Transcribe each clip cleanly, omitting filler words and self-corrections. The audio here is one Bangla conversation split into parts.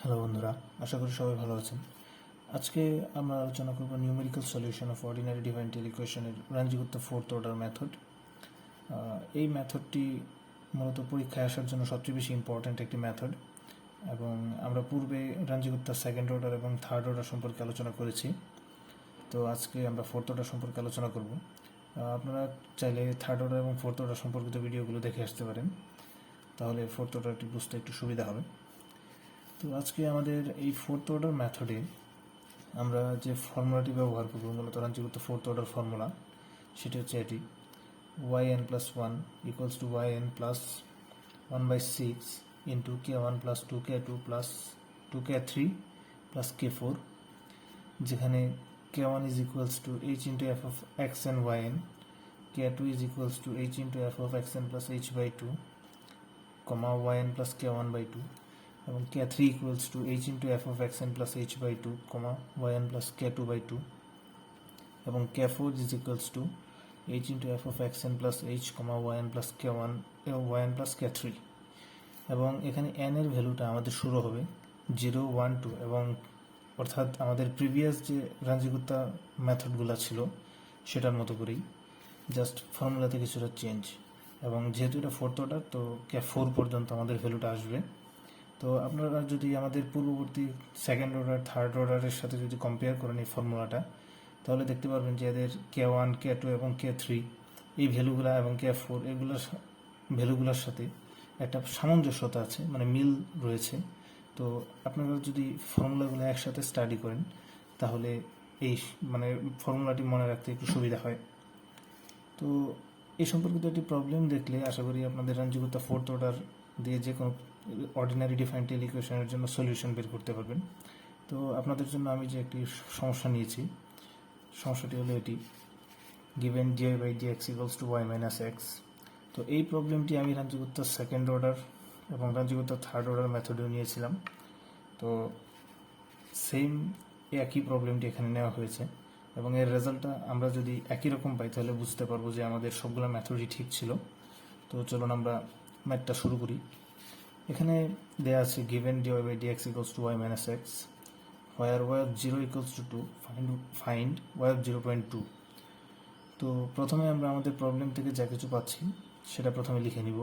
হ্যালো বন্ধুরা, আশা করি সবাই ভালো আছেন। আজকে আমরা আলোচনা করব numerical solution of ordinary differential ইকুয়েশনের রাঞ্জিগুপ্ত ফোর্থ অর্ডার মেথড। এই মেথডটি মূলত পরীক্ষায় আসার জন্য সবচেয়ে বেশি ইম্পর্ট্যান্ট একটি মেথড, এবং আমরা পূর্বে রাঞ্জিগুপ্তার সেকেন্ড অর্ডার এবং থার্ড অর্ডার সম্পর্কে আলোচনা করেছি। তো আজকে আমরা ফোর্থ অর্ডার সম্পর্কে আলোচনা করব। আপনারা চাইলে থার্ড অর্ডার এবং ফোর্থ অর্ডার সম্পর্কিত ভিডিওগুলো দেখে আসতে পারেন, তাহলে ফোর্থ অর্ডারটি বুঝতে একটু সুবিধা হবে। তো আজকে আমাদের এই ফোর্থ অর্ডার মেথডে আমরা যে ফর্মুলাটি ব্যবহার করব, মূলত রাঞ্জিগুপ্ত ফোর্থ অর্ডার ফর্মুলা, সেটি হচ্ছে এটি: yn plus 1 equals to yn plus 1/6 into k1 plus 2k2 plus 2k3 plus k4, যেখানে k1 is equals to h into f of x and yn, k2 is equals to h into f of xn plus h by 2, comma yn plus k1 by 2, এবং k3 equals to h into f of xn plus h by 2, comma yn plus k2 by 2, এবং k4 is equals to h into f of xn plus h, comma yn plus k1 yn plus k3, এবং এখানে n এর ভ্যালুটা আমাদের শুরু হবে 0, 1, 2, এবং অর্থাৎ আমাদের প্রিভিয়াস যে রাঞ্জিগুপ্তা মেথডগুলো ছিল সেটার মতো করেই, জাস্ট ফর্মুলাতে কিছুটা চেঞ্জ। এবং যেহেতু এটা ফোর্থ অর্ডার, তো k4 পর্যন্ত আমাদের ভ্যালুটা আসবে। তো আপনারা যদি আমাদের পূর্ববর্তী সেকেন্ড অর্ডার, থার্ড অর্ডারের সাথে যদি কম্পেয়ার করেন এই ফর্মুলাটা, তাহলে দেখতে পারবেন যে এদের k1, k2 এবং k3 এই ভ্যালুগুলো এবং k4 এগুলোর ভ্যালুগুলোর সাথে একটা সামঞ্জস্যতা আছে, মানে মিল রয়েছে। তো আপনারা যদি ফর্মুলাগুলো একসাথে স্টাডি করেন, তাহলে এই ফর্মুলাটি মনে রাখতে একটু সুবিধা হয়। তো এই সম্পর্কিত একটি প্রবলেম দেখলে আশা করি আপনাদের রাঞ্জিগুপ্তা ফোর্থ অর্ডার দিয়ে যে কোনো অর্ডিনারি ডিফারেন্সিয়াল ইকুয়েশনের জন্য সলিউশন বের করতে পারবেন। তো আপনাদের জন্য আমি যে একটি সমস্যা নিয়েছি, সমস্যাটি হলো এটি: given dy by dx equals to y minus x। তো এই প্রবলেমটি আমি রাঞ্জিগুপ্তার সেকেন্ড অর্ডার এবং রাঞ্জিগুপ্তার থার্ড অর্ডার মেথডেও নিয়েছিলাম। তো সেম একই প্রবলেমটি এখানে নেওয়া হয়েছে, এবং এর রেজাল্টটা আমরা যদি একই রকম পাই তাহলে বুঝতে পারবো যে আমাদের সবগুলো মেথডই ঠিক ছিল। তো চলুন আমরা ম্যাথটা শুরু করি। এখানে দেয়া আছে given dy by dx equals to y minus x, where y of 0 equals to 2, find y of 0.2। তো প্রথমে আমরা আমাদের প্রবলেম থেকে যা কিছু পাচ্ছি সেটা প্রথমে লিখে নিব।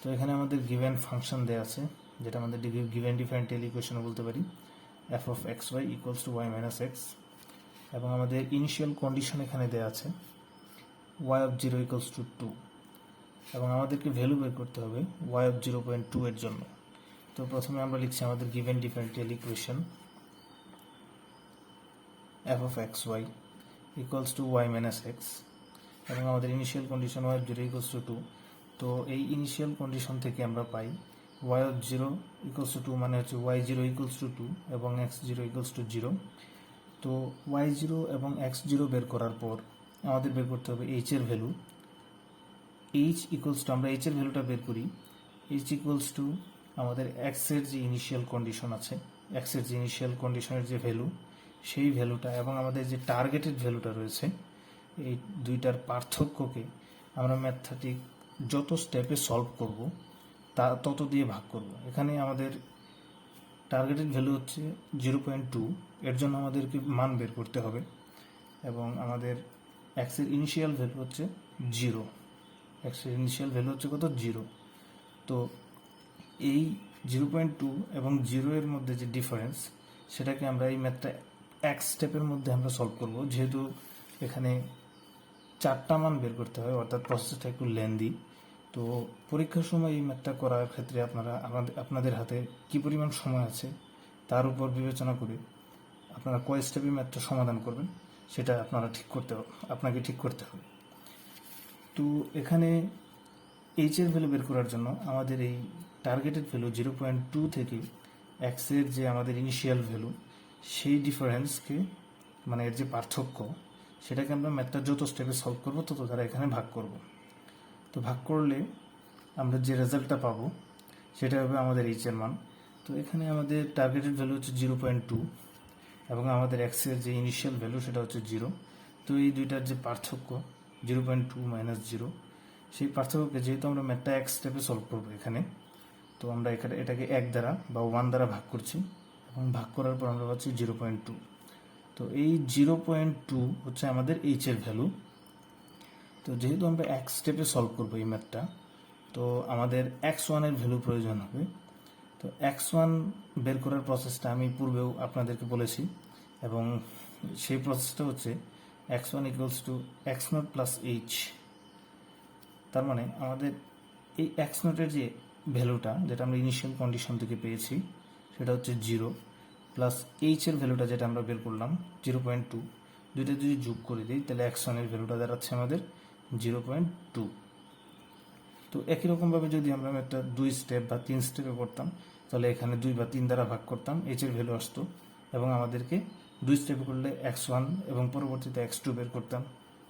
তো এখানে আমাদের গিভেন ফাংশন দেয়া আছে, যেটা আমাদের গিভেন ডিফারেন্সিয়াল ইকুয়েশনও বলতে পারি, f of xy equals to y minus x, এবং আমাদের ইনিশিয়াল কন্ডিশন এখানে দেয়া আছে y of 0 equals to 2, এবং আমাদেরকে ভ্যালু বের করতে হবে y of 0.2 এর জন্য। তো প্রথমে আমরা লিখছি আমাদের given differential equation f of xy equals to y minus x, এবং আমাদের initial condition y of 0 equals to 2। তো এই ইনিশিয়াল কন্ডিশন থেকে আমরা পাই y of 0 equals to 2 মানে হচ্ছে y0 equals to 2 এবং x0 equals to 0। তো y0 এবং x0 বের করার পর আমাদের বের করতে হবে h এর ভ্যালু। h ইকুয়ালস টু, আমরা h এর ভ্যালুটা বের করি, h ইকুয়ালস টু আমাদের x এর যে ইনিশিয়াল কন্ডিশন আছে, x এর যে ইনিশিয়াল কন্ডিশনের যে ভ্যালু, সেই ভ্যালুটা এবং আমাদের যে টার্গেটেড ভ্যালুটা রয়েছে, এই দুইটার পার্থক্যকে আমরা ম্যাথমেটিক যত স্টেপে সলভ করব তা তত দিয়ে ভাগ করব। এখানে আমাদের টার্গেটেড ভ্যালু হচ্ছে 0.2, এর জন্য আমাদেরকে মান বের করতে হবে, এবং আমাদের x এর ইনিশিয়াল ভ্যালু হচ্ছে 0, x এর ইনিশিয়াল ভ্যালু হচ্ছে কত? 0। তো এই 0.2 এবং 0 এর মধ্যে যে ডিফারেন্স, সেটাকে আমরা এই ম্যাথটা এক স্টেপের মধ্যে আমরা সলভ করব। যেহেতু এখানে 4টা মান বের করতে হয়, অর্থাৎ প্রসেসটা একটু লেন্দি। তো পরীক্ষার সময় এই ম্যাথটা করার ক্ষেত্রে আপনাদের হাতে কি পরিমাণ সময় আছে তার উপর বিবেচনা করে আপনারা কয় স্টেপে ম্যাথটা সমাধান করবেন সেটা আপনাকে ঠিক করতে হবে। তো এখানে h এর ভ্যালু বের করার জন্য আমাদের এই টার্গেটেড ভ্যালু 0.2 থেকে x এর যে আমাদের ইনিশিয়াল ভ্যালু, সেই ডিফারেন্সকে, মানে এর যে পার্থক্য, সেটাকে আমরা ম্যাথটা যত স্টেপে সলভ করবো তত দ্বারা এখানে ভাগ করব। তো ভাগ করলে আমরা যে রেজাল্টটা পাবো সেটা হবে আমাদের h এর মান। তো এখানে আমাদের টার্গেটেড ভ্যালু হচ্ছে 0.2, এবং আমাদের x এর যে ইনিশিয়াল ভ্যালু সেটা হচ্ছে 0। তো এই দুইটার যে পার্থক্য 0.2 - 0, সেই পার্থক্যকে যেহেতু আমরা ম্যাথটা এক স্টেপে সলভ করবো এখানে, তো আমরা এটাকে 1 দ্বারা বা 1 দ্বারা ভাগ করছি এবং ভাগ করার পর আমরা পাচ্ছি 0.2। তো এই 0.2 হচ্ছে আমাদের এইচ এর ভ্যালু। তো যেহেতু আমরা এক স্টেপে সলভ করবো এই ম্যাথটা, তো আমাদের x1 এর ভ্যালু প্রয়োজন হবে। তো x1 বের করার প্রসেসটা আমি পূর্বেও আপনাদেরকে বলেছি, এবং সেই প্রসেসটা হচ্ছে x1 equals to x0 plus H. তার মানে আমাদের এই x0 এর যে ভ্যালুটা, যেটা আমরা ইনিশিয়াল কন্ডিশন থেকে পেয়েছি, সেটা হচ্ছে 0, প্লাস এইচ এর ভ্যালুটা যেটা আমরা বের করলাম 0.2, দুইটা যদি যোগ করে দিই তাহলে x1 এর ভ্যালুটা দাঁড়াচ্ছে আমাদের 0.2। তো একই রকমভাবে যদি আমরা একটা 2 স্টেপ বা 3 স্টেপে করতাম, তাহলে এখানে 2 বা 3 দ্বারা ভাগ করতাম, এইচ এর ভ্যালু আসতো, এবং আমাদেরকে 2 স্টেপে করলে x1 এবং পরবর্তীতে x2 বের করতাম,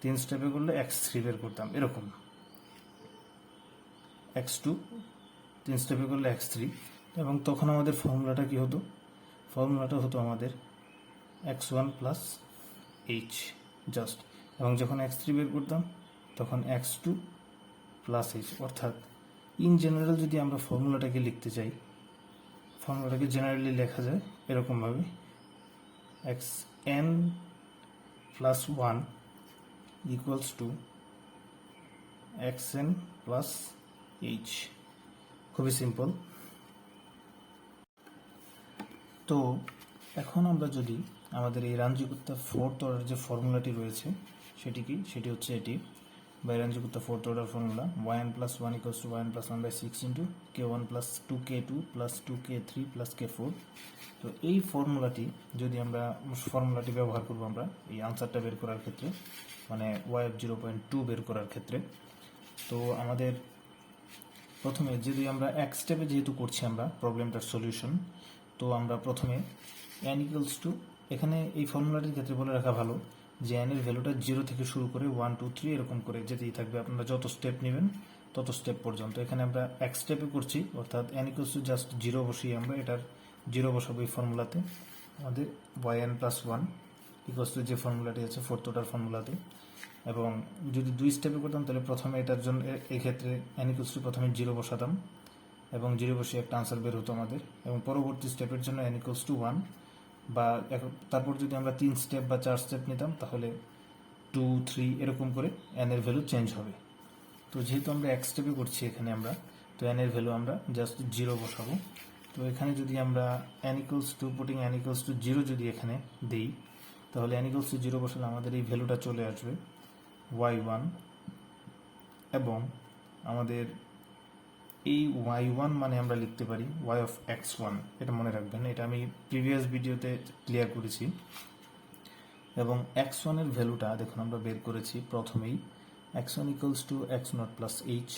3 স্টেপে করলে x3 বের করতাম, এরকম x2, 3 স্টেপে করলে x3। এবং তখন আমাদের ফর্মুলাটা কি হতো? ফর্মুলাটা হতো আমাদের x1 প্লাস এইচ জাস্ট, এবং যখন x3 বের করতাম তখন x2 প্লাস এইচ। অর্থাৎ ইন জেনারেল যদি আমরা ফর্মুলাটাকে লিখতে চাই, ফর্মুলাটাকে জেনারেলি লেখা যায় এরকমভাবে, xn plus 1 equals two xn plus H. খুবই সিম্পল। তো এখন আমরা যদি আমাদের এই রাঞ্জিগুপ্তা ফোর্থ অর্ডার যে ফর্মুলাটি রয়েছে সেটি কি, সেটি হচ্ছে এটি, বা Runge Kutta fourth order formula yn plus 1 equals to yn plus 1/6 into k1 plus 2k2 plus 2k3 plus k4। তো এই ফর্মুলাটি যদি আমরা ফর্মুলাটি ব্যবহার করবো আমরা এই আনসারটা বের করার ক্ষেত্রে, মানে y 0.2 বের করার ক্ষেত্রে। তো আমাদের প্রথমে যদি আমরা এক স্টেপে যেহেতু করছি আমরা প্রবলেমটার সলিউশন, তো আমরা প্রথমে n ইকুয়ালস টু, এখানে এই ফর্মুলাটির ক্ষেত্রে বলে রাখা ভালো যে n এর ভ্যালুটা 0 থেকে শুরু করে 1 2 3 এরকম করে যেতেই থাকবে, আপনারা যত স্টেপ নেবেন তত স্টেপ পর্যন্ত। এখানে আমরা এক স্টেপে করছি, অর্থাৎ n ইকুয়ালস টু জাস্ট 0 বসিয়ে আমরা এটার 0 বসাবো এই ফর্মুলাতে, আমাদের yn প্লাস 1 ইকুয়ালস টু যে ফর্মুলাটি আছে ফোর্থ অর্ডার ফর্মুলাতে। এবং যদি 2 স্টেপে করতাম তাহলে প্রথমে এটার জন্য এই ক্ষেত্রে n ইকুয়ালস টু প্রথমে 0 বসাতাম এবং 0 বসিয়ে একটা আনসার বের হতো আমাদের, এবং পরবর্তী স্টেপের জন্য n ইকুয়ালস টু 1, বা তারপর যদি আমরা 3 স্টেপ বা 4 স্টেপ নিতাম তাহলে 2 3 এরকম করে n এর ভ্যালু চেঞ্জ হবে। তো যেহেতু আমরা এক স্টেপে করছি এখানে আমরা, তো n এর ভ্যালু আমরা জাস্ট 0 বসাবো। তো এখানে যদি আমরা n equals to putting n equals to 0 যদি এখানে দিই, তাহলে n ইকুয়ালস টু 0 বসালে আমাদের এই ভ্যালুটা চলে আসবে y1, এবং আমাদের এই y1 মানে আমরা লিখতে পারি y অফ x1, এটা মনে রাখবেন, এটা আমি প্রিভিয়াস ভিডিওতে ক্লিয়ার করেছি। এবং x1 এর ভ্যালুটা দেখুন আমরা বের করেছি প্রথমেই, x1 equals to x0 plus H.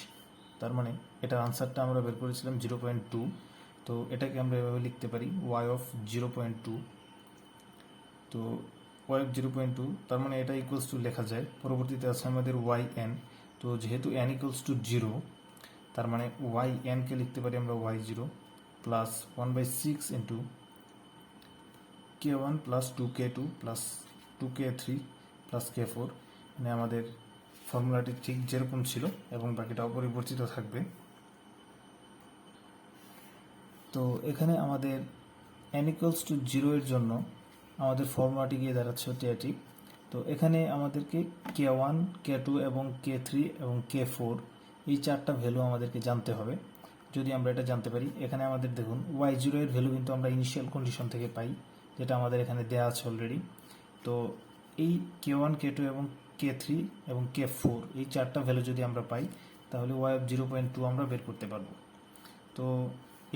তার মানে এটার আনসারটা আমরা বের করেছিলাম 0.2। তো এটাকে আমরা এভাবে লিখতে পারি y অফ 0.2। তো y অফ 0.2, তার মানে এটা ইকুয়ালস টু লেখা যায়, পরবর্তীতে আছে আমাদের yn। তো যেহেতু n ইকুয়ালস টু 0, তার মানে yn কে লিখতে পারি আমরা y0 plus 1/6 into k1 plus 2k2 plus 2k3 plus k4। মানে আমাদের ফর্মুলাটি ঠিক যেরকম ছিল এবং বাকিটা অপরিবর্তিত থাকবে। তো এখানে আমাদের n ইকুয়ালস টু 0 এর জন্য আমাদের ফর্মুলাটি গিয়ে দাঁড়াচ্ছে হচ্ছে এটি। তো এখানে আমাদেরকে k1 k2 এবং k3 এবং k4 এই চারটা ভ্যালু আমাদেরকে জানতে হবে। যদি আমরা এটা জানতে পারি, এখানে আমাদের দেখুন y0 এর ভ্যালু কিন্তু আমরা ইনিশিয়াল কন্ডিশন থেকে পাই, যেটা আমাদের এখানে দেওয়া আছে অলরেডি। তো এই k1 k2 এবং k3 এবং k4 এই চারটা ভ্যালু যদি আমরা পাই, তাহলে y অফ 0.2 আমরা বের করতে পারবো। তো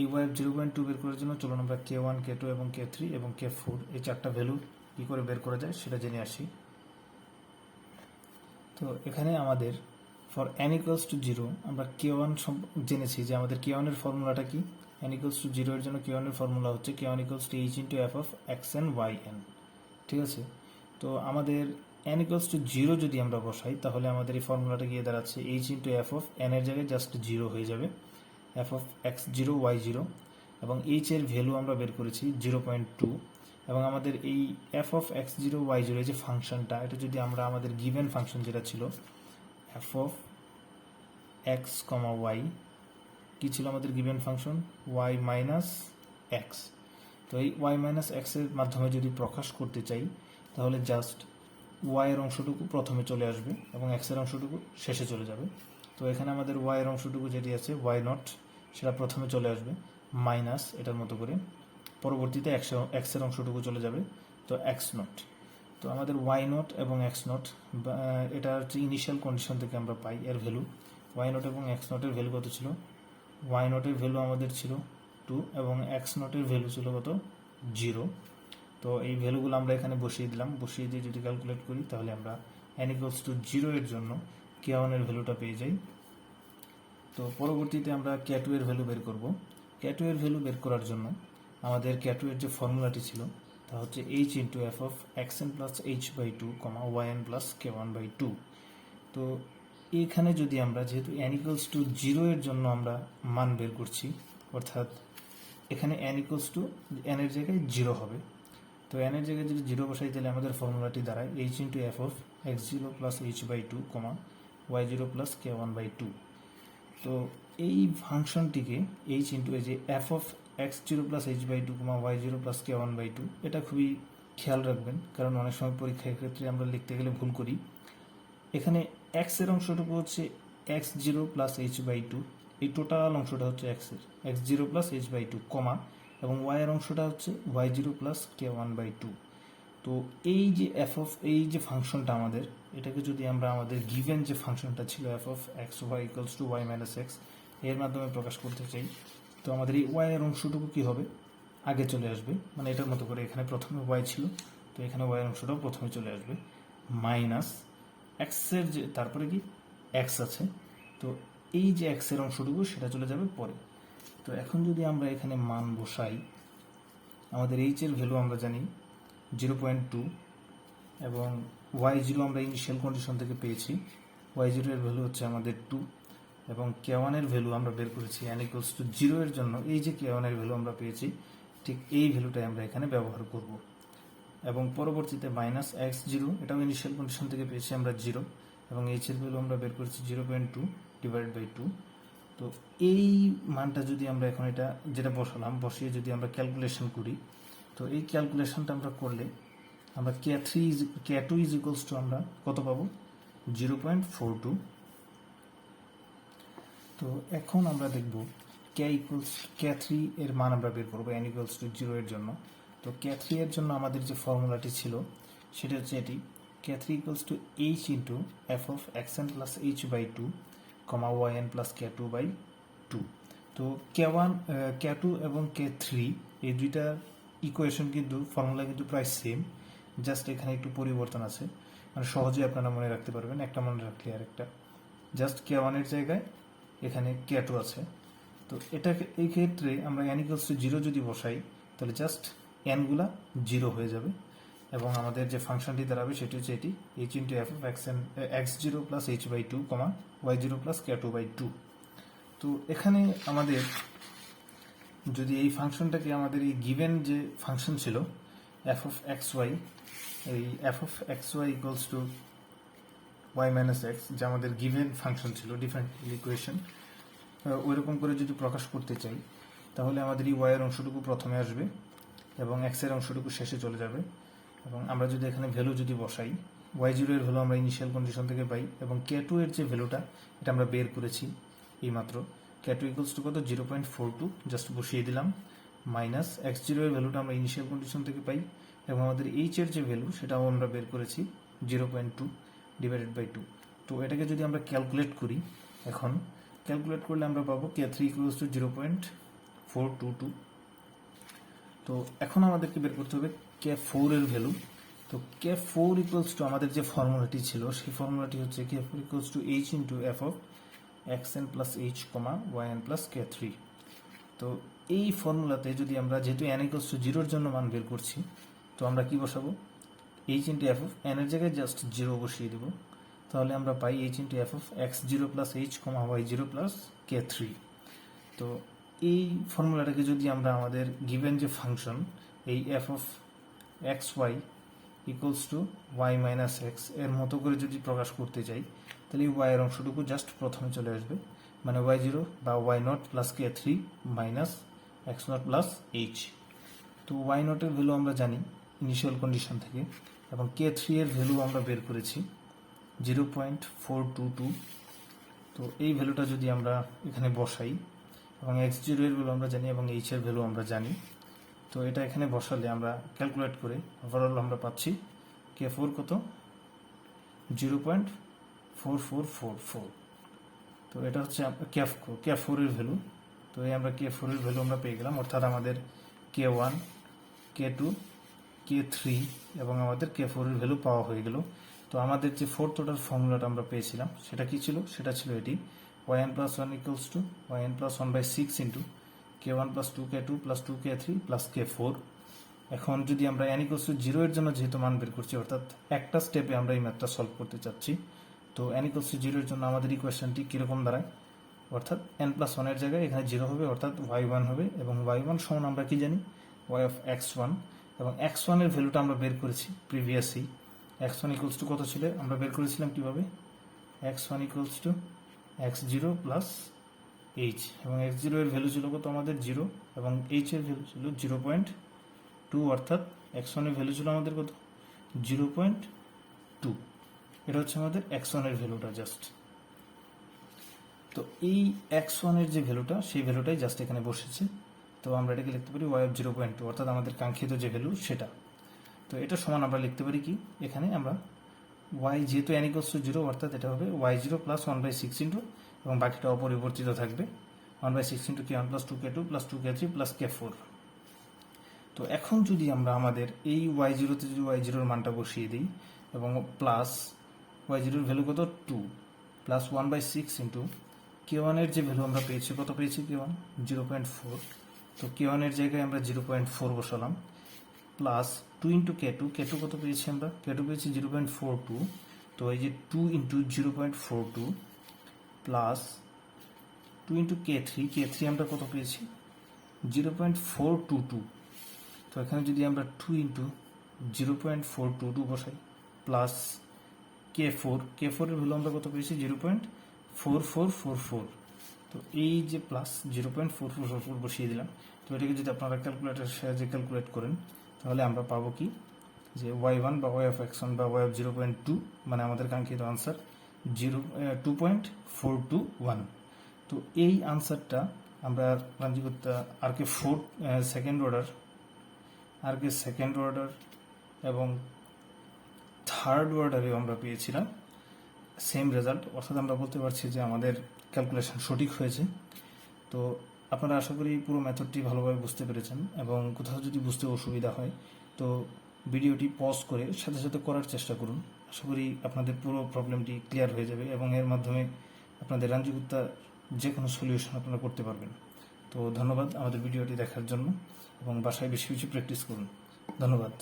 এই y অফ 0.2 বের করার জন্য চলুন আমরা k1 k2 এবং k3 এবং k4 এই চারটা ভ্যালু কী করে বের করা যায় সেটা জেনে আসি। তো এখানে আমাদের ফর n ইকুয়ালস টু 0 আমরা k1 জেনেছি যে আমাদের k1 এর ফর্মুলাটা কি, n ইকুয়ালস টু 0 এর জন্য k1 এর ফর্মুলা হচ্ছে k1 equals to h into f of xn yn। ঠিক আছে, তো আমাদের n ইকুয়ালস টু 0 যদি আমরা বসাই তাহলে আমাদের এই ফর্মুলাটা গিয়ে দাঁড়াচ্ছে h into f of n এর জায়গায় জাস্ট 0 হয়ে যাবে, f অফ x0 y0, এবং h এর ভ্যালু আমরা বের করেছি 0.2। এবং আমাদের এই f অফ x0 y0 এই যে ফাংশনটা, এটা যদি আমরা আমাদের গিভেন ফাংশন যেটা ছিল f অফ x, y কি ছিল আমাদের given function y minus x. তো এই ওয়াই মাইনাস এক্সের মাধ্যমে যদি প্রকাশ করতে চাই তাহলে জাস্ট ওয়াইয়ের অংশটুকু প্রথমে চলে আসবে এবং এক্সের অংশটুকু শেষে চলে যাবে। তো এখানে আমাদের ওয়াইয়ের অংশটুকু যেটি আছে ওয়াই নট সেটা প্রথমে চলে আসবে মাইনাস এটার মতো করে, পরবর্তীতে এক্সের অংশটুকু চলে যাবে তো এক্স নট। তো আমাদের ওয়াই নট এবং এক্স নট এটা হচ্ছে ইনিশিয়াল কন্ডিশন থেকে আমরা পাই এর ভ্যালু। ওয়াই নট এবং এক্স নটের ভ্যালু কত ছিল, ওয়াই নটের ভ্যালু আমাদের ছিল 2 এবং এক্স নটের ভ্যালু ছিল কত 0। তো এই ভ্যালুগুলো আমরা এখানে বসিয়ে দিলাম, বসিয়ে দিয়ে যদি ক্যালকুলেট করি তাহলে আমরা n ইকুয়ালস টু 0 এর জন্য k1 এর ভ্যালুটা পেয়ে যাই। তো পরবর্তীতে আমরা k2 এর ভ্যালু বের করব। k2 এর ভ্যালু বের করার জন্য আমাদের k2 এর যে ফর্মুলাটি ছিল তা হচ্ছে h into f of xn plus h by 2 yn plus k1 by 2। তো এখানে যদি আমরা যেহেতু n ইকুয়ালস টু 0 এর জন্য আমরা মান বের করছি, অর্থাৎ এখানে n ইকুয়ালস টু n এর জায়গায় 0 হবে। তো n এর জায়গায় যদি 0 বসাই তাহলে আমাদের ফর্মুলাটি দাঁড়ায় h into f of x0 plus h by 2 y0 plus k1 by 2। তো এই ফাংশনটিকে h ইন্টু এই যে f of x0 plus h by 2 y0 plus k1 by 2, এটা খুবই খেয়াল রাখবেন কারণ অনেক সময় পরীক্ষার ক্ষেত্রে আমরা লিখতে গেলে ভুল করি। এখানে x এর অংশটুকু হচ্ছে x0 প্লাস h বাই 2, এই টোটাল অংশটা হচ্ছে x এর x0 প্লাস h বাই 2 এবং y এর অংশটা হচ্ছে y0 প্লাস k1 বাই 2। তো এই যে এফ অফ এই যে ফাংশনটা আমাদের, এটাকে যদি আমরা আমাদের গিভেন যে ফাংশনটা ছিল f of x y equals to y minus x এর মাধ্যমে প্রকাশ করতে চাই, তো আমাদের এই ওয়াই এর অংশটুকু কি হবে আগে চলে আসবে, মানে এটার মতো করে এখানে প্রথমে ওয়াই ছিল তো এখানে ওয়াই এর অংশটাও প্রথমে চলে আসবে মাইনাস এক্সের যে তারপরে কি এক্স আছে, তো এই যে এক্সের অংশটুকু সেটা চলে যাবে পরে। তো এখন যদি আমরা এখানে মান বসাই, আমাদের এইচ এর ভ্যালু আমরা জানি 0.2 এবং y0 আমরা ইনিশিয়াল কন্ডিশন থেকে পেয়েছি, y0 এর ভ্যালু হচ্ছে আমাদের 2 এবং k1 এর ভ্যালু আমরা বের করেছি n ইকুয়ালস টু 0 এর জন্য এই যে k1 এর ভ্যালু আমরা পেয়েছি ঠিক এই ভ্যালুটাই আমরা এখানে ব্যবহার করব। এবং পরবর্তীতে মাইনাস x0 এটাও ইনিশিয়াল কন্ডিশন থেকে পেয়েছি আমরা 0 এবং h এর ভ্যালু আমরা বের করেছি 0.2 ডিভাইড বাই 2। তো এই মানটা যদি আমরা এখন এটা যেটা বসালাম বসিয়ে যদি আমরা ক্যালকুলেশন করি, তো এই ক্যালকুলেশনটা আমরা করলে আমরা k2 ইজ ইকুয়ালস টু আমরা কত পাবো 0.42। তো এখন আমরা দেখব k3 এর মান আমরা বের করবো n ইকুয়ালস টু 0 এর জন্য। তো k3 এর জন্য আমাদের যে ফর্মুলাটি ছিল সেটা হচ্ছে এটি k3 equals to h into f of xn plus h by 2 yn plus k2 by 2। তো k2 এবং k3 এই দুইটা ইকুয়েশন কিন্তু ফর্মুলা কিন্তু প্রায় সেম, জাস্ট এখানে একটু পরিবর্তন আছে, মানে সহজে আপনারা মনে রাখতে পারবেন, একটা মনে রাখলে আর একটা জাস্ট k1 এর জায়গায় এখানে k2 আছে। তো এটাকে এই ক্ষেত্রে আমরা n ইকুয়ালস টু 0 যদি বসাই তাহলে জাস্ট n গুলা 0 হয়ে যাবে এবং আমাদের যে ফাংশনটি দাঁড়াবে সেটি হচ্ছে এটি h into f of x0 plus h by 2 y0 plus k2 by 2। তো এখানে আমাদের যদি এই ফাংশনটাকে আমাদের এই গিভেন যে ফাংশন ছিল এফ অফ এক্স ওয়াই, এই f of x y equals to y minus x যে আমাদের গিভেন ফাংশন ছিল ডিফারেন্সিয়াল ইকুয়েশন, ওইরকম করে যদি প্রকাশ করতে চাই তাহলে আমাদের এই ওয়াইয়ের অংশটুকু প্রথমে আসবে এবং এক্সের অংশটুকু শেষে চলে যাবে। এবং আমরা যদি এখানে ভ্যালু যদি বসাই y0 এর ভ্যালু আমরা ইনিশিয়াল কন্ডিশন থেকে পাই এবং k2 এর যে ভ্যালুটা এটা আমরা বের করেছি এইমাত্র, k2 ইকুয়ালস টু কত 0.42 জাস্ট বসিয়ে দিলাম মাইনাস x0 এর ভ্যালুটা আমরা ইনিশিয়াল কন্ডিশন থেকে পাই এবং আমাদের h এর যে ভ্যালু সেটাও আমরা বের করেছি 0.2 ডিভাইডেড বাই 2। তো এটাকে যদি আমরা ক্যালকুলেট করি, এখন ক্যালকুলেট করলে আমরা পাবো k3 ইকুয়ালস টু 0.422। তো এখন আমাদেরকে বের করতে হবে k4 এর ভ্যালু। তো k4 ইকুয়ালস টু আমাদের যে ফর্মুলাটি ছিল সেই ফর্মুলাটি হচ্ছে k4 equals to h into f of xn plus h yn plus k3। তো এই ফর্মুলাতে যদি আমরা যেহেতু n ইকুয়ালস টু 0 এর জন্য মান বের করছি তো আমরা কি বসাবো h into f of n এর জায়গায় জাস্ট 0 বসিয়ে দেবো, তাহলে আমরা পাই h into f of x0 plus h y0 plus k3। তো এই ফর্মুলাটাকে যদি আমরা আমাদের গিভেন যে ফাংশন এই f of x y equals to y minus x এর মতো করে যদি প্রকাশ করতে চাই তাহলে এই ওয়াইয়ের অংশটুকু জাস্ট প্রথমে চলে আসবে মানে y0 বা y0 plus k3 minus x0 plus h। তো y0 এর ভ্যালু আমরা জানি ইনিশিয়াল কন্ডিশন থেকে, এবং k3 এর ভ্যালু আমরা বের করেছি 0.422। তো এই ভ্যালুটা যদি আমরা এখানে বসাই, এবং x0 এর ভ্যালু আমরা জানি এবং h এর ভ্যালু আমরা জানি, তো এটা এখানে বসালে আমরা ক্যালকুলেট করে ওভারঅল আমরা পাচ্ছি k4 কত 0.4444। তো এটা হচ্ছে k4 এর ভ্যালু। তো এই আমরা k4 এর ভ্যালু আমরা পেয়ে গেলাম, অর্থাৎ আমাদের k1 k2 k3 এবং আমাদের k4 এর ভ্যালু পাওয়া হয়ে গেল। তো আমাদের যে ফোর্থ অর্ডার ফর্মুলাটা আমরা পেয়েছিলাম সেটা কি ছিল? সেটা ছিল এটি yn plus 1 equals to yn plus 1 by 6 into k1 plus 2k2 plus 2k3 plus k4। এখন যদি আমরা n equals to 0 এর জন্য যেহেতু মান বের করছি, অর্থাৎ একটা স্টেপে আমরা এই ম্যাথটা সলভ করতে চাচ্ছি, তো n equals to 0 এর জন্য আমাদের ইকুয়েশনটি কীরকম দাঁড়ায়? অর্থাৎ n plus 1 এর জায়গায় এখানে 0 হবে, অর্থাৎ y1 হবে, এবং y1 সমান আমরা কি জানি? y of x1, এবং x1 এর ভ্যালুটা আমরা বের করেছি প্রিভিয়াসলি। x1 equals to কত ছিল? আমরা বের করেছিলাম কিভাবে? x1 equals to x0 plus h, এবং x0 এর ভ্যালু ছিল কত আমাদের 0, এবং h এর ভ্যালু ছিল 0.2, অর্থাৎ x1 এর ভ্যালু ছিল আমাদের কত? 0.2। এটা হচ্ছে আমাদের x1 এর ভ্যালুটা জাস্ট। তো এই x1 এর যে ভ্যালুটা, সেই ভ্যালুটাই জাস্ট এখানে বসেছে। তো আমরা এটাকে লিখতে পারি y of 0.2, অর্থাৎ আমাদের কাঙ্ক্ষিত যে ভ্যালু সেটা। তো এটা সমান আমরা লিখতে পারি কি? এখানে আমরা y যেহেতু n equals to 0, অর্থাৎ এটা হবে y0 প্লাস 1/6 ইন্টু, এবং বাকিটা অপরিবর্তিত থাকবে 1/6 into k1 plus 2k2 plus 2k3 plus k4। তো এখন যদি আমরা আমাদের এই y0-তে যদি y0-র মানটা বসিয়ে দিই, এবং প্লাস y0-র ভ্যালু কত 2 প্লাস 1/6 ইন্টু k1 এর যে ভ্যালু আমরা পেয়েছি, কত পেয়েছি? k1 0.4। তো k1 এর জায়গায় আমরা 0.4 বসালাম, প্লাস 2 ইন্টু k2 কত পেয়েছি আমরা? k2 পেয়েছি 0.42। তো এই যে 2 ইন্টু 0.42 প্লাস 2 ইন্টু k3 আমরা কত পেয়েছি? 0.422। তো এখানে যদি আমরা 2 ইন্টু 0.422 বসাই, প্লাস k4 এর ভ্যালু আমরা কত পেয়েছি? 0.4444। তো এই যে প্লাস 0.4444 বসিয়ে দিলাম। তো এটাকে যদি আপনারা ক্যালকুলেটরের সাহায্যে ক্যালকুলেট করেন, তাহলে আমরা পাবো কি? যে y1 বা y of x1 বা y of 0.2, মানে আমাদের কাঙ্ক্ষিত আনসার 2.421। তো এই আনসারটা আমরা রাঞ্জি করতে আরকে সেকেন্ড অর্ডার এবং থার্ড অর্ডারেও আমরা পেয়েছিলাম সেম রেজাল্ট, অর্থাৎ আমরা বলতে পারছি যে আমাদের ক্যালকুলেশন সঠিক হয়েছে। তো আপনারা আশা করি পুরো মেথডটি ভালোভাবে বুঝতে পেরেছেন, এবং কোথাও যদি বুঝতে অসুবিধা হয় তো ভিডিওটি পজ করে সাথে সাথে করার চেষ্টা করুন। আশা করি আপনাদের পুরো প্রবলেমটি ক্লিয়ার হয়ে যাবে, এবং এর মাধ্যমে আপনাদের রাঞ্জিগুপ্তা যে কোনো সলিউশন আপনারা করতে পারবেন। তো ধন্যবাদ আমাদের ভিডিওটি দেখার জন্য, এবং বাসায় বেশি বেশি প্র্যাকটিস করুন। ধন্যবাদ।